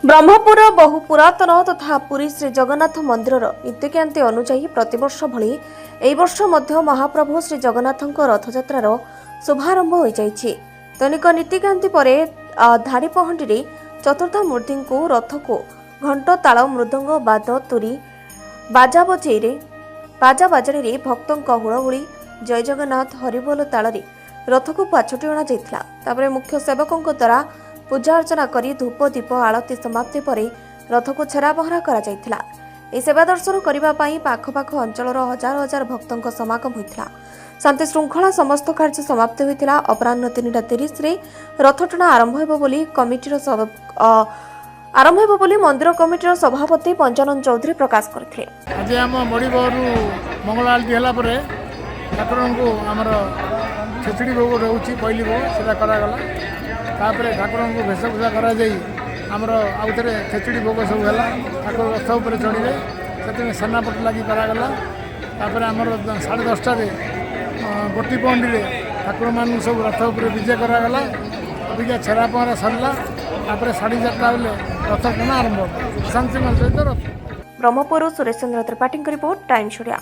ब्रह्मपुर बहु पुरातन तथा पुरी श्री जगन्नाथ मंदिर नीतिकांति अनुजाई प्रतिवर्ष भली एई वर्ष मध्य महाप्रभु श्री जगन्नाथଙ୍କ रथयात्रार शुभारंभ हो जाइछि। दैनिक नीतिकांति परे धाड़ी पहंडी चतुर्थ मूर्ति को रथ को घंट ताल मृदंग बाद तुरी बाजा बाजाणी भक्तों हुड़हुड़ी जय जगन्नाथ हरिबोल ताल रथ को पाछोटी अणा जाइथिला। मुख्य सेवकों द्वारा पूजा अर्चना करी धूप दीप आलती समाप्ति पर रथ को छेरा पहरा करा जाइथिला। ए सेवा दर्शन करने पाखपाख अंचल हजार हजार भक्तों समागम होता। शांति श्रृंखला समस्त कार्य समाप्त होता। अपराह्न 3:30 रे रथटଣା आरंभ हेबो बोली मंदिर कमिटीर सभापति पंचानन चौधरी प्रकाश करथिले। आज आम मड़ीबरू मंगल आलती है ठाकुर को आमर खेचड़ी भोग रोचे पहली भोग से करागला। तापर ठाकुर को वेशभूषा करमर आउ थे खेचड़ी भोग सब है ठाकुर रथ उपर चढ़े से सेनापट लगी करागला। तापर आमर 10:30 गोटी पहंडी ठाकुर मान सब रथ उपर विजय करागला। अबिका छेरा पहरा सरला। तापर 4:30 बेले रथ टଣା आरंभ शांतिमय सहित रथ। Brahmapur Suresh Chandra Tripathi report times Odia.